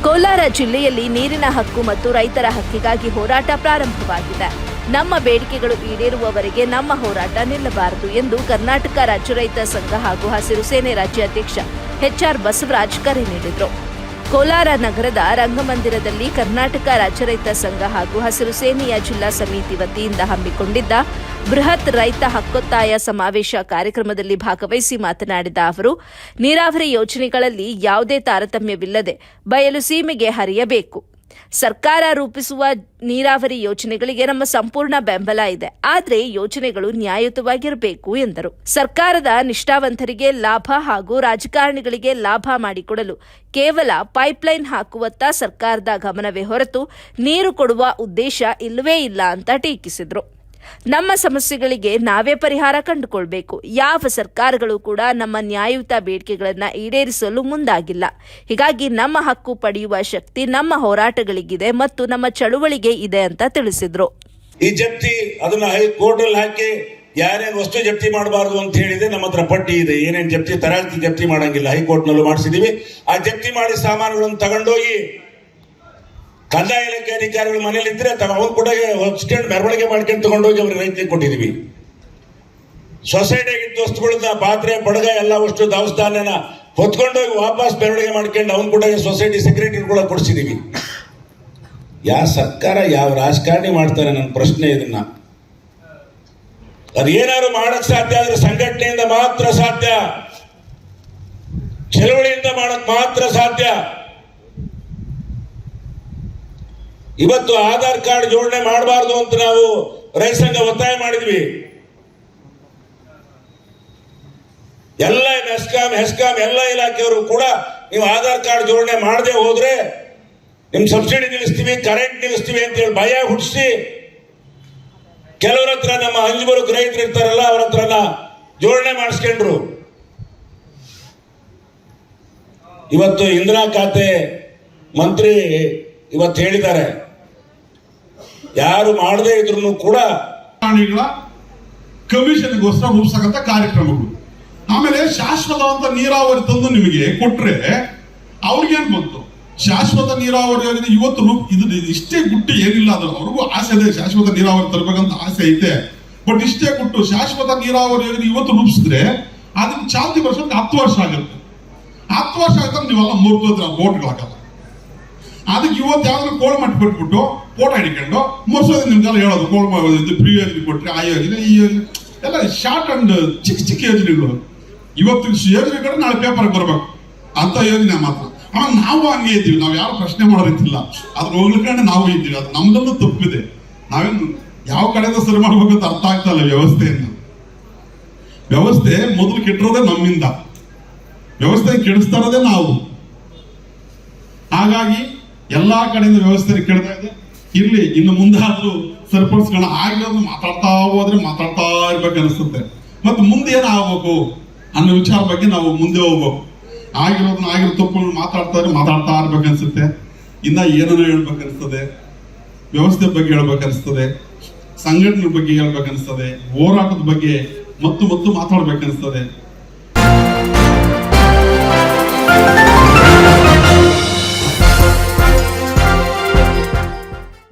ಕೋಲಾರ ಜಿಲ್ಲೆಯಲ್ಲಿ ನೀರಿನ ಹಕ್ಕು ಮತ್ತು ರೈತರ ಹಕ್ಕಿಗಾಗಿ ಹೋರಾಟ ಪ್ರಾರಂಭವಾಗಿದೆ. ನಮ್ಮ ಬೇಡಿಕೆಗಳು ಈಡೇರುವವರೆಗೆ ನಮ್ಮ ಹೋರಾಟ ನಿಲ್ಲಬಾರದು ಎಂದು ಕರ್ನಾಟಕ ರಾಜ್ಯ ರೈತ ಸಂಘ ಹಾಗೂ ಹಸಿರು ಸೇನೆ ರಾಜ್ಯಾಧ್ಯಕ್ಷ HR ಬಸವರಾಜ್ ಕರೆ ನೀಡಿದರು. ಕೋಲಾರ ನಗರದ ರಂಗಮಂದಿರದಲ್ಲಿ ಕರ್ನಾಟಕ ರಾಜ್ಯ ರೈತ ಸಂಘ ಹಾಗೂ ಹಸಿರು ಸೇನೆಯ ಜಿಲ್ಲಾ ಸಮಿತಿ ವತಿಯಿಂದ ಹಮ್ಮಿಕೊಂಡಿದ್ದ ಬೃಹತ್ ರೈತ ಹಕ್ಕೊತ್ತಾಯ ಸಮಾವೇಶ ಕಾರ್ಯಕ್ರಮದಲ್ಲಿ ಭಾಗವಹಿಸಿ ಮಾತನಾಡಿದ ಅವರು, ನೀರಾವರಿ ಯೋಜನೆಗಳಲ್ಲಿ ಯಾವುದೇ ತಾರತಮ್ಯವಿಲ್ಲದೆ ಬಯಲು ಸೀಮೆಗೆ ಹರಿಯಬೇಕು. ಸರ್ಕಾರ ರೂಪಿಸುವ ನೀರಾವರಿ ಯೋಜನೆಗಳಿಗೆ ನಮ್ಮ ಸಂಪೂರ್ಣ ಬೆಂಬಲ ಇದೆ. ಆದರೆ ಯೋಜನೆಗಳು ನ್ಯಾಯಯುತವಾಗಿರಬೇಕು ಎಂದರು. ಸರ್ಕಾರದ ನಿಷ್ಠಾವಂತರಿಗೆ ಲಾಭ ಹಾಗೂ ರಾಜಕಾರಣಿಗಳಿಗೆ ಲಾಭ ಮಾಡಿಕೊಡಲು ಕೇವಲ ಪೈಪ್ಲೈನ್ ಹಾಕುವತ್ತ ಸರ್ಕಾರದ ಗಮನವೇ ಹೊರತು ನೀರು ಕೊಡುವ ಉದ್ದೇಶ ಇಲ್ಲವೇ ಇಲ್ಲ ಅಂತ ಟೀಕಿಸಿದರು. ನಮ್ಮ ಸಮಸ್ಯೆಗಳಿಗೆ ನಾವೇ ಪರಿಹಾರ ಕಂಡುಕೊಳ್ಬೇಕು. ಯಾವ ಸರ್ಕಾರಗಳು ಕೂಡ ನಮ್ಮ ನ್ಯಾಯಯುತ ಬೇಡಿಕೆಗಳನ್ನು ಈಡೇರಿಸಲು ಮುಂದಾಗಿಲ್ಲ. ಹೀಗಾಗಿ ನಮ್ಮ ಹಕ್ಕು ಪಡೆಯುವ ಶಕ್ತಿ ನಮ್ಮ ಹೋರಾಟಗಳಿಗಿದೆ ಮತ್ತು ನಮ್ಮ ಚಳುವಳಿಗೆ ಇದೆ ಅಂತ ತಿಳಿಸಿದ್ರು. ಈ ಜಪ್ತಿ ಅದನ್ನ ಹೈಕೋರ್ಟ್ ಅಲ್ಲಿ ಹಾಕಿ ಯಾರೇನು ವಸ್ತು ಜಪ್ತಿ ಮಾಡಬಾರದು ಅಂತ ಹೇಳಿದೆ. ನಮ್ಮ ಹತ್ರ ಪಟ್ಟಿ ಇದೆ, ಏನೇನು ಜಪ್ತಿ ತರಾಸ್ತಿ ಜಪ್ತಿ ಮಾಡಂಗಿಲ್ಲ. ಹೈಕೋರ್ಟ್ ನಲ್ಲೂ ಮಾಡಿಸಿದೀವಿ. ಆ ಜಪ್ತಿ ಮಾಡಿ ಸಾಮಾನುಗಳನ್ನು ತಗೊಂಡೋಗಿ ಕಂದಾಯ ಇಲಾಖೆ ಅಧಿಕಾರಿಗಳು ಮನೇಲಿ ಇದ್ರೆ ಅವ್ರು ಕೂಡ ಸ್ಟ್ಯಾಂಡ್ ಮೆರವಣಿಗೆ ಮಾಡ್ಕೊಂಡು ತಗೊಂಡೋಗಿ ಅವ್ರಿಗೆ ರೈತರಿಗೆ ಕೊಟ್ಟಿದೀವಿ. ಸೊಸೈಟಿಯಾಗಿದ್ದ ವಸ್ತುಗಳನ್ನ ಪಾತ್ರೆ ಬಡಗ ಎಲ್ಲ ವಸ್ತು ದವಸಧಾನ್ಯನ ಹೊತ್ಕೊಂಡೋಗಿ ವಾಪಸ್ ಮೆರವಣಿಗೆ ಮಾಡ್ಕೊಂಡು ಅವ್ನು ಕೂಡ ಸೊಸೈಟಿ ಸೆಕ್ರೆಟರಿಗಳ ಕೊಡಿಸಿದೀವಿ. ಯಾವ ಸರ್ಕಾರ ಯಾವ ರಾಜಕಾರಣಿ ಮಾಡ್ತಾರೆ? ನನ್ನ ಪ್ರಶ್ನೆ ಇದನ್ನ. ಅದೇನಾದ್ರು ಮಾಡಕ್ ಸಾಧ್ಯ ಆದ್ರೆ ಸಂಘಟನೆಯಿಂದ ಮಾತ್ರ ಸಾಧ್ಯ, ಚಳವಳಿಯಿಂದ ಮಾಡಕ್ ಮಾತ್ರ ಸಾಧ್ಯ. ಇವತ್ತು ಆಧಾರ್ ಕಾರ್ಡ್ ಜೋಡಣೆ ಮಾಡಬಾರ್ದು ಅಂತ ನಾವು ರೈತ ಸಂಘ ಒತ್ತಾಯ ಮಾಡಿದ್ವಿ. ಎಲ್ಲ ಹೆಸ್ಕಾಂ ಎಲ್ಲ ಇಲಾಖೆಯವರು ಕೂಡ ನೀವು ಆಧಾರ್ ಕಾರ್ಡ್ ಜೋಡಣೆ ಮಾಡದೆ ಹೋದ್ರೆ ನಿಮ್ ಸಬ್ಸಿಡಿ ನಿಲ್ಲಿಸ್ತೀವಿ, ಕರೆಂಟ್ ನಿಲ್ಲಿಸ್ತೀವಿ ಅಂತ ಹೇಳಿ ಭಯ ಹುಟ್ಟಿಸಿ ಕೆಲವರ ಹತ್ರ ನಮ್ಮ ಅಂಜುಬರು ರೈತರು ಇರ್ತಾರಲ್ಲ ಅವ್ರ ಹತ್ರನ ಜೋಡಣೆ ಮಾಡಿಸ್ಕೊಂಡ್ರು. ಇವತ್ತು ಇಂದಿರಾ ಖಾತೆ ಮಂತ್ರಿ ಇವತ್ತು ಹೇಳಿದ್ದಾರೆ, ಯಾರು ಮಾಡದೇ ಇದ್ರು ಕೂಡ ಕಮಿಷನ್ಗೋಸ್ಕರ ರೂಪಿಸತಕ್ಕಂಥ ಕಾರ್ಯಕ್ರಮಗಳು. ಆಮೇಲೆ ಶಾಶ್ವತವಂತ ನೀರಾವರಿ ತಂದು ನಿಮಗೆ ಕೊಟ್ರೆ ಅವ್ರಿಗೇನ್ ಬಂತು? ಶಾಶ್ವತ ನೀರಾವರಿ ಯೋಜನೆ ಇವತ್ತು ಇದು ಇಷ್ಟೇ ಗುಟ್ಟು ಏನಿಲ್ಲ. ಅದು ಅವ್ರಿಗೂ ಆಸೆ ಇದೆ, ಶಾಶ್ವತ ನೀರಾವರಿ ತರಬೇಕಂತ ಆಸೆ ಐತೆ. ಬಟ್ ಇಷ್ಟೇ ಗುಟ್ಟು ಶಾಶ್ವತ ನೀರಾವರಿ ಯೋಜನೆ ಇವತ್ತು ರೂಪಿಸಿದ್ರೆ ಅದಕ್ಕೆ ಚಾಲ್ತಿ ವರ್ಷಕ್ಕೆ 10 ವರ್ಷ ಆಗುತ್ತೆ. 10 ವರ್ಷ ಆಗುತ್ತೆ ನೀವೆಲ್ಲ ಮುರಿದು ಬೋಟ್ಗಳಾಗಲ್ಲ. ಅದಕ್ಕೆ ಇವತ್ತು ಯಾವ್ದಾದ್ರು ಕೋಳ ಮಟ್ಟಿ ಕೊಟ್ಬಿಟ್ಟು ಫೋಟೋ ಹಿಡ್ಕೊಂಡು ಮುರ್ಸೋದು ನಿಮ್ಗೆಲ್ಲ ಹೇಳೋದು ಕೋಳ ಫ್ರೀ ಯೋಜನೆ ಕೊಟ್ರೆ ಆ ಯೋಜನೆ ಈ ಯೋಜನೆ ಎಲ್ಲ ಶಾರ್ಟ್ ಅಂಡ್ ಚಿಕ್ಕ ಯೋಜನೆಗಳು. ಇವತ್ತು ಯೋಜನೆ ಕಡೆ ನಾಳೆ ಪೇಪರ್ಗೆ ಬರ್ಬೇಕು ಅಂತ ಯೋಜನೆ ಮಾತ್ರ. ಆಮೇಲೆ ನಾವು ಹಂಗೆ ಇದ್ದೀವಿ, ನಾವು ಯಾರು ಪ್ರಶ್ನೆ ಮಾಡೋದಿಲ್ಲ. ಅದ್ರ ಹೋಗ್ಲಿಕ್ಕೆ ನಾವು ಇದ್ದೀವಿ. ಅದು ನಮ್ದಲ್ಲೂ ತಪ್ಪಿದೆ. ನಾವೇನು ಯಾವ ಕಡೆಯಿಂದ ಸರಿ ಮಾಡ್ಬೇಕಂತ ಅರ್ಥ ಆಗ್ತಾ ಇಲ್ಲ ವ್ಯವಸ್ಥೆಯನ್ನು. ವ್ಯವಸ್ಥೆ ಮೊದಲು ಕೆಟ್ಟಿರೋದೇ ನಮ್ಮಿಂದ, ವ್ಯವಸ್ಥೆ ಕೆಡಿಸ್ತಾ ಇರೋದೇ ನಾವು. ಹಾಗಾಗಿ ಎಲ್ಲಾ ಕಡೆಯಿಂದ ವ್ಯವಸ್ಥೆ ಕೆಡತಾ ಇದೆ. ಇರ್ಲಿ, ಇನ್ನು ಮುಂದಾದ್ರೂ ಸರಿಪಡಿಸ್ಕೊಂಡು ಆಗಿರೋದು ಮಾತಾಡ್ತಾ ಹೋದ್ರೆ ಮಾತಾಡ್ತಾ ಇರ್ಬೇಕು ಅನಿಸುತ್ತೆ. ಮತ್ತೆ ಮುಂದೆ ಏನಾಗಬೇಕು ಅನ್ನೋ ವಿಚಾರ ಬಗ್ಗೆ ನಾವು ಮುಂದೆ ಹೋಗ್ಬೇಕು. ಆಗಿರೋ ತಪ್ಪುಗಳು ಮಾತಾಡ್ತಾ ಇರ್ಬೇಕು ಅನ್ಸುತ್ತೆ. ಇನ್ನ ಏನೋ ಹೇಳ್ಬೇಕು ಅನಿಸ್ತದೆ, ವ್ಯವಸ್ಥೆ ಬಗ್ಗೆ ಹೇಳ್ಬೇಕು ಅನಿಸ್ತದೆ, ಸಂಘಟನೆ ಬಗ್ಗೆ ಹೇಳ್ಬೇಕು ಅನಿಸ್ತದೆ, ಹೋರಾಟದ ಬಗ್ಗೆ ಮತ್ತು ಮಾತಾಡ್ಬೇಕು ಅನಿಸ್ತದೆ.